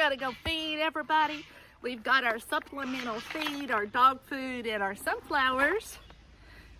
gonna go feed everybody. We've got our supplemental feed, our dog food, and our sunflowers.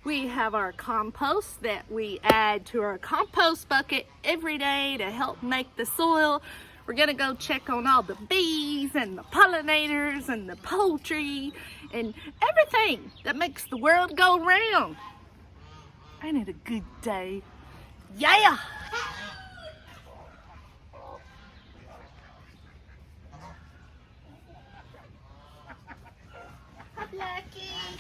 We have our compost that we add to our compost bucket every day to help make the soil. We're gonna go check on all the bees and the pollinators and the poultry and everything that makes the world go round. Ain't it a good day? Yeah! Hi, Blackie.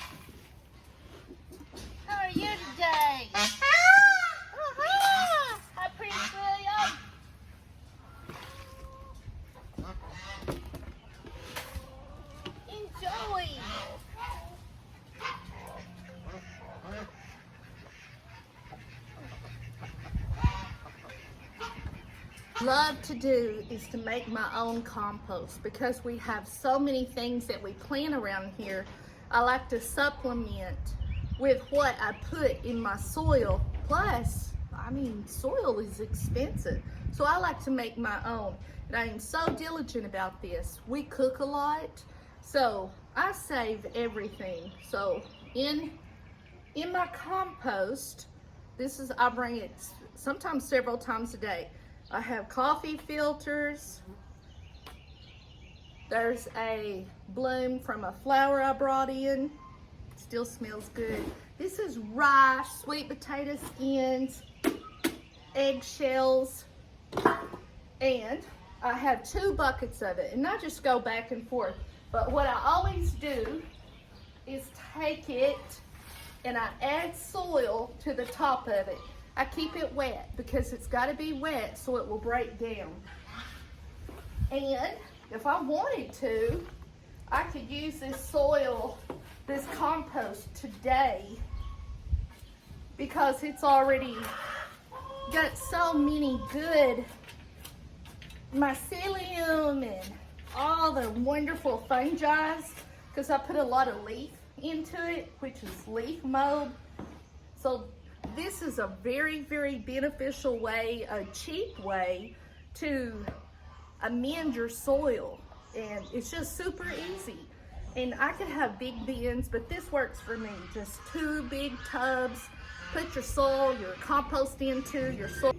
How are you today? Hi, Prince William. Enjoy. Love to do is to make my own compost because we have so many things that we plant around here. I like to supplement with what I put in my soil. Plus, I mean, soil is expensive. So I like to make my own. And I am so diligent about this. We cook a lot, so I save everything. So in my compost, I bring it sometimes several times a day. I have coffee filters. There's a bloom from a flower I brought in. Still smells good. This is rice, sweet potato skins, eggshells, and I have 2 buckets of it. And I just go back and forth. But what I always do is take it and I add soil to the top of it. I keep it wet because it's got to be wet so it will break down. And if I wanted to, I could use this soil, this compost today because it's already got so many good mycelium and all the wonderful fungi because I put a lot of leaf into it, which is leaf mold. So this is a very, very beneficial way, a cheap way to amend your soil. And it's just super easy. And I could have big bins, but this works for me. Just 2 big tubs. Put your soil, your compost into, your soil.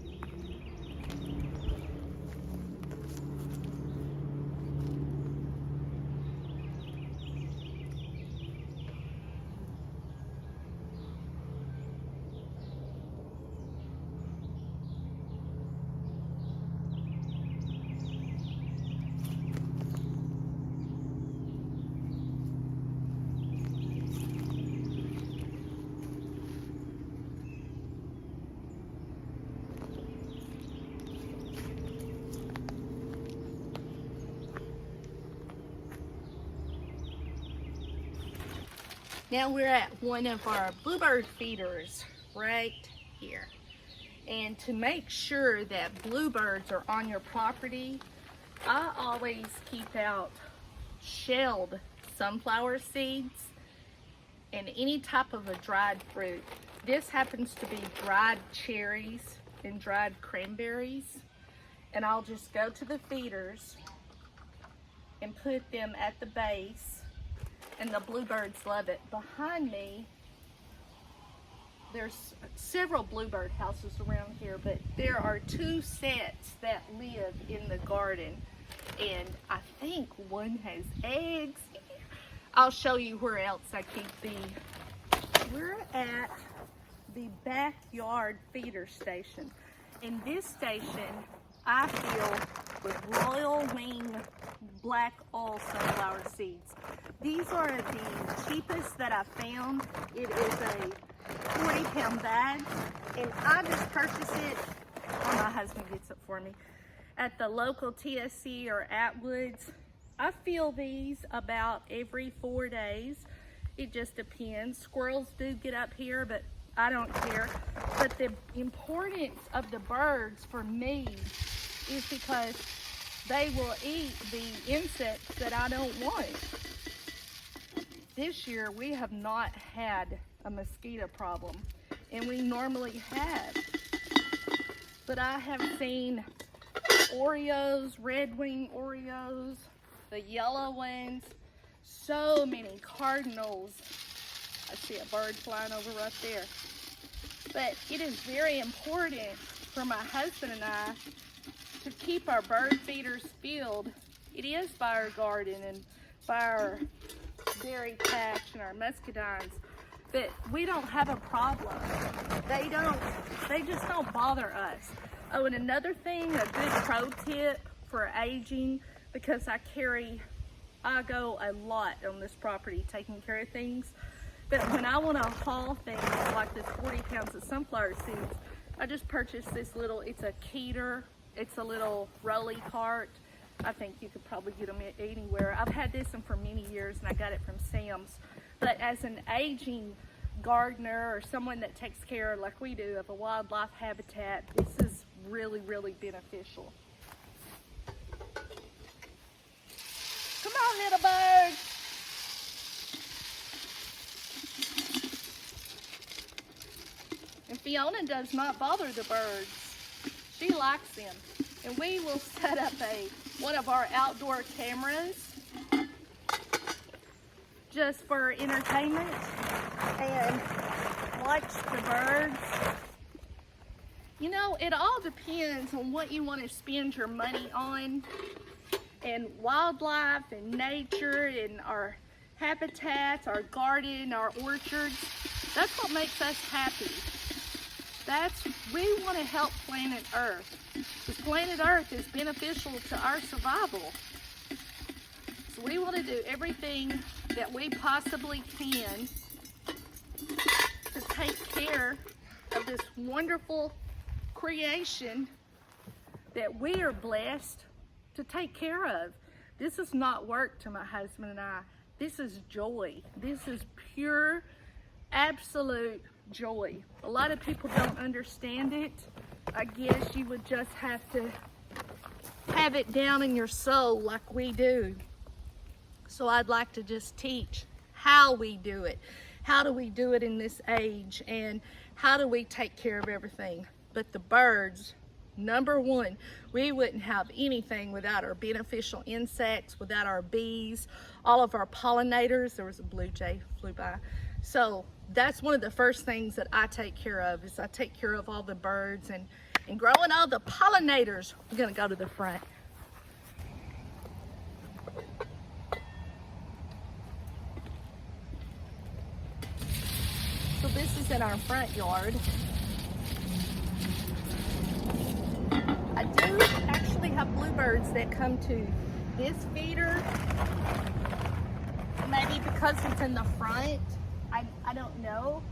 Now we're at one of our bluebird feeders right here. And to make sure that bluebirds are on your property, I always keep out shelled sunflower seeds and any type of a dried fruit. This happens to be dried cherries and dried cranberries. And I'll just go to the feeders and put them at the base. And the bluebirds love it. Behind me, there's several bluebird houses around here, but there are 2 sets that live in the garden. And I think one has eggs. I'll show you where else I keep these. We're at the backyard feeder station. In this station, I fill with royal wing black oil sunflower seeds. These are the cheapest that I found. It is a 40-pound bag, and I just purchase it, or my husband gets it for me, at the local TSC or Atwoods. I fill these about every 4 days. It just depends. Squirrels do get up here, but I don't care. But the importance of the birds for me is because they will eat the insects that I don't want. This year we have not had a mosquito problem, and we normally have. But I have seen Oreos, Red Wing Oreos, the yellow ones, so many cardinals. I see a bird flying over right there. But it is very important for my husband and I to keep our bird feeders filled. It is by our garden and by our berry patch and our muscadines, but we don't have a problem. They just don't bother us. Oh, and another thing, a good pro tip for aging, because I go a lot on this property taking care of things, but when I want to haul things like this 40 pounds of sunflower seeds, I just purchased this little, it's a Keeter, it's a little rolly cart. I think you could probably get them anywhere. I've had this one for many years and I got it from Sam's. But as an aging gardener or someone that takes care, like we do, of a wildlife habitat, this is really, really beneficial. Come on, little bird. And Fiona does not bother the birds. She likes them. And we will set up one of our outdoor cameras just for entertainment and watch the birds. You know, it all depends on what you want to spend your money on, and wildlife and nature and our habitats, our garden, our orchards. That's what makes us happy. We want to help planet Earth, because planet Earth is beneficial to our survival. So we want to do everything that we possibly can to take care of this wonderful creation that we are blessed to take care of. This is not work to my husband and I. This is joy. This is pure, absolute joy. A lot of people don't understand it. I guess you would just have to have it down in your soul like we do. So I'd like to just teach how we do it. How do we do it in this age, and how do we take care of everything? But the birds, number one, we wouldn't have anything without our beneficial insects, without our bees, all of our pollinators. There was a blue jay flew by. So that's one of the first things that I take care of, is I take care of all the birds and growing all the pollinators. We're gonna go to the front. So this is in our front yard. I do actually have bluebirds that come to this feeder. Maybe because it's in the front. I don't know.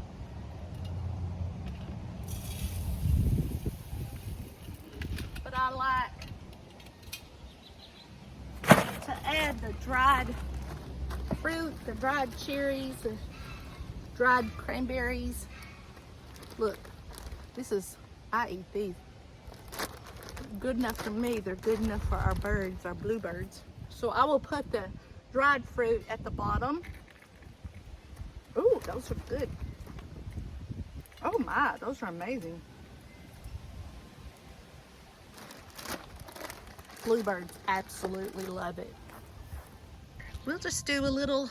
But I like to add the dried fruit, the dried cherries, the dried cranberries. Look, I eat these. Good enough for me, they're good enough for our birds, our bluebirds. So I will put the dried fruit at the bottom. Ooh, those are good. Oh my, those are amazing. Bluebirds absolutely love it. We'll just do a little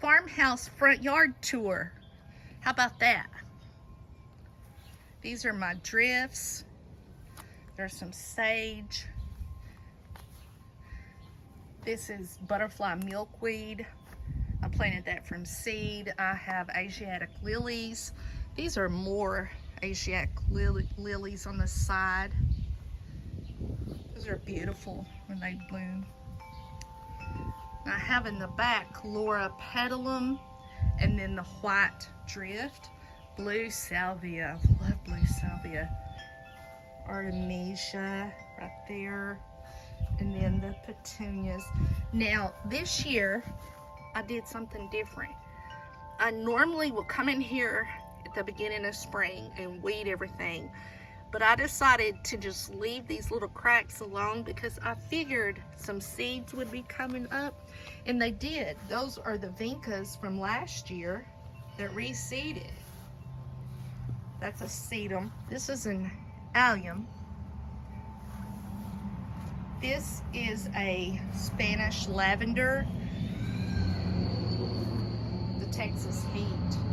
farmhouse front yard tour. How about that? These are my drifts. There's some sage. This is butterfly milkweed. I planted that from seed. I have Asiatic lilies. These are more Asiatic lilies on the side. Those are beautiful when they bloom. I have in the back Laura petalum, and then the white drift. Blue salvia. I love blue salvia. Artemisia right there. And then the petunias. Now this year I did something different. I normally will come in here at the beginning of spring and weed everything, but I decided to just leave these little cracks alone because I figured some seeds would be coming up, and they did. Those are the vincas from last year that reseeded. That's a sedum. This is an allium. This is a Spanish lavender. The Texas heat,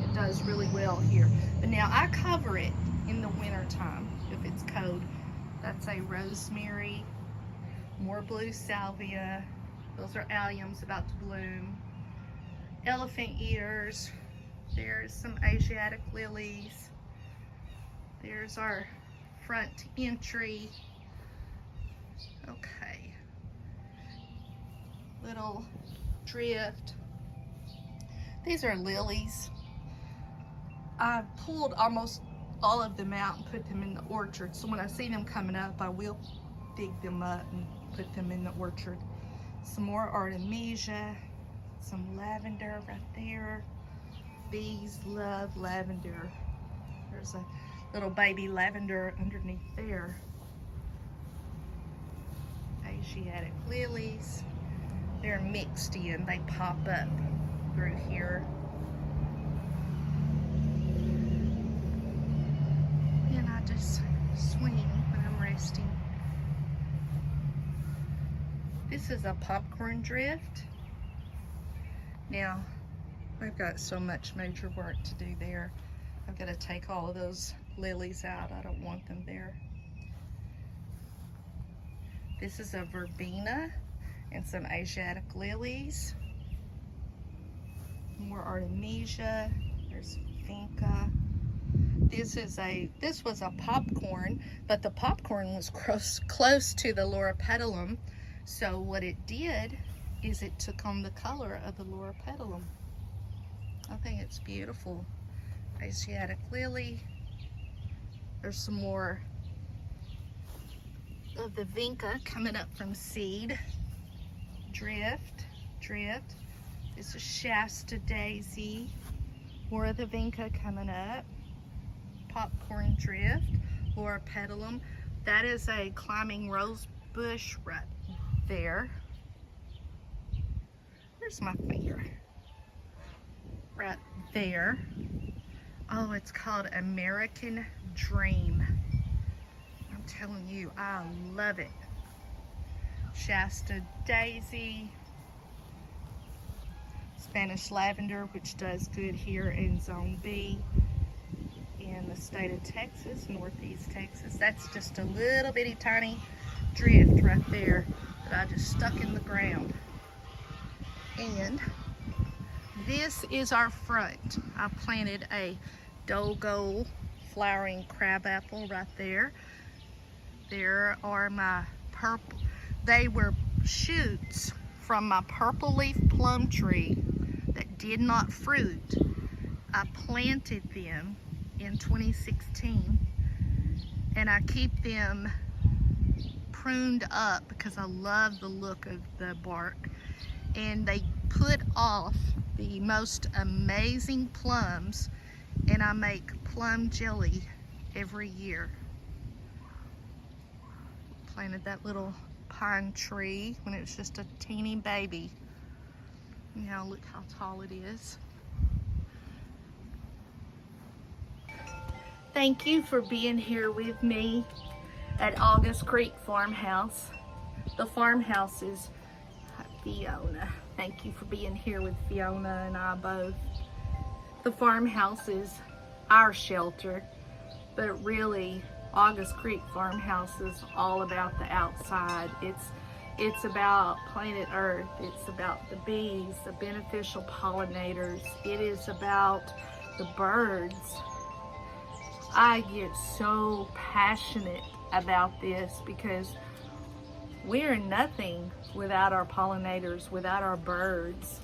it does really well here. But now I cover it in the winter time if it's cold. That's a rosemary, more blue salvia. Those are alliums about to bloom. Elephant ears. There's some Asiatic lilies. There's our front entry. Okay. Little drift. These are lilies. I pulled almost all of them out and put them in the orchard. So when I see them coming up, I will dig them up and put them in the orchard. Some more Artemisia, some lavender right there. Bees love lavender. There's a little baby lavender underneath there. Asiatic lilies. They're mixed in. They pop up through here. And I just swing when I'm resting. This is a popcorn drift. Now, I've got so much major work to do there. I've got to take all of those lilies out. I don't want them there. This is a verbena and some Asiatic lilies. More Artemisia. There's vinca. This was a popcorn, but the popcorn was close to the loropetalum. So what it did is it took on the color of the loropetalum. I think it's beautiful. Asiatic lily. There's some more of the vinca coming up from seed. Drift. This is Shasta daisy. More of the vinca coming up. Popcorn drift. Loropetalum. That is a climbing rose bush right there. Where's my finger? Right there. Oh, it's called American Dream. I'm telling you, I love it. Shasta daisy. Spanish lavender, which does good here in Zone B in the state of Texas, Northeast Texas. That's just a little bitty tiny drift right there that I just stuck in the ground. And this is our front. I planted a Dogo flowering crabapple right there. There are my purple, they were shoots from my purple leaf plum tree that did not fruit. I planted them in 2016 and I keep them pruned up because I love the look of the bark, and they put off the most amazing plums, and I make plum jelly every year. Planted that little pine tree when it was just a teeny baby. Now look how tall it is. Thank you for being here with me at August Creek Farmhouse. The farmhouse is Fiona. Thank you for being here with Fiona and I both. The farmhouse is our shelter, but really August Creek Farmhouse is all about the outside. It's about planet Earth. It's about the bees, the beneficial pollinators. It is about the birds. I get so passionate about this because we're nothing without our pollinators, without our birds,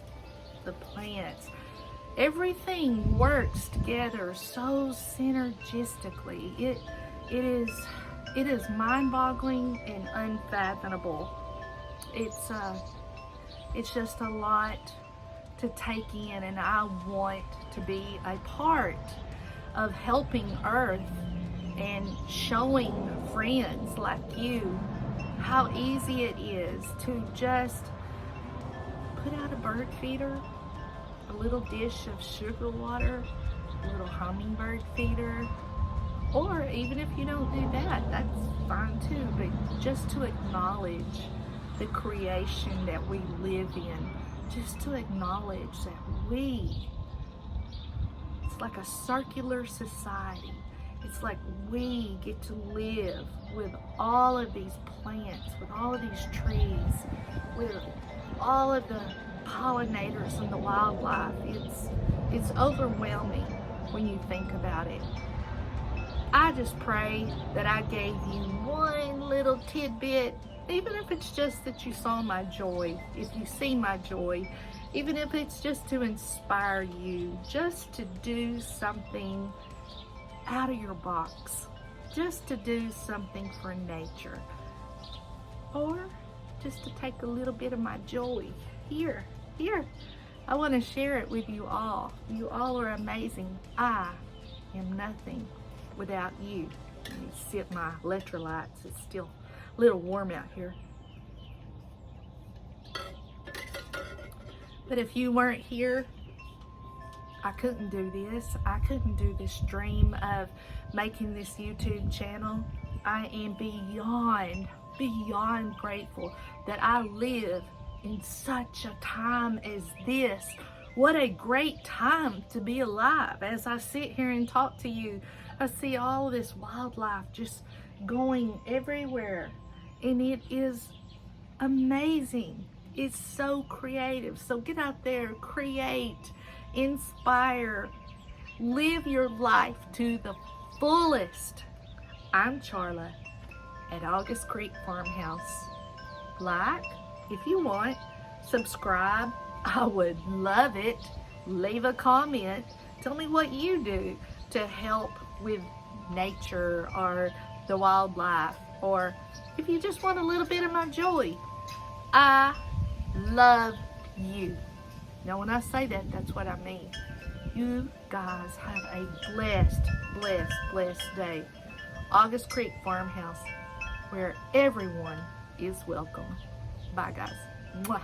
the plants. Everything works together so synergistically. It is mind-boggling and unfathomable. It's just a lot to take in, and I want to be a part of helping Earth and showing friends like you how easy it is to just put out a bird feeder, a little dish of sugar water, a little hummingbird feeder, Or even if you don't do that, that's fine too. But just to acknowledge the creation that we live in, just to acknowledge that it's like a circular society. It's like we get to live with all of these plants, with all of these trees, with all of the pollinators and the wildlife. It's overwhelming when you think about it. I just pray that I gave you one little tidbit, even if it's just that you saw my joy, if you see my joy, even if it's just to inspire you, just to do something out of your box, just to do something for nature, or just to take a little bit of my joy. Here, I want to share it with you all. You all are amazing. I am nothing without you. Let me sip my electrolytes. It's still a little warm out here. But if you weren't here, I couldn't do this. I couldn't do this dream of making this YouTube channel. I am beyond grateful that I live in such a time as this. What a great time to be alive. As I sit here and talk to you, I see all this wildlife just going everywhere, and it is amazing. It's so creative. So get out there, create, inspire, live your life to the fullest. I'm Charla at August Creek Farmhouse. Like, if you want, subscribe. I would love it. Leave a comment. Tell me what you do to help with nature or the wildlife, or if you just want a little bit of my joy. I love you. Now when I say that, that's what I mean. You guys have a blessed day. August Creek Farmhouse, where everyone is welcome. Bye guys. Mwah.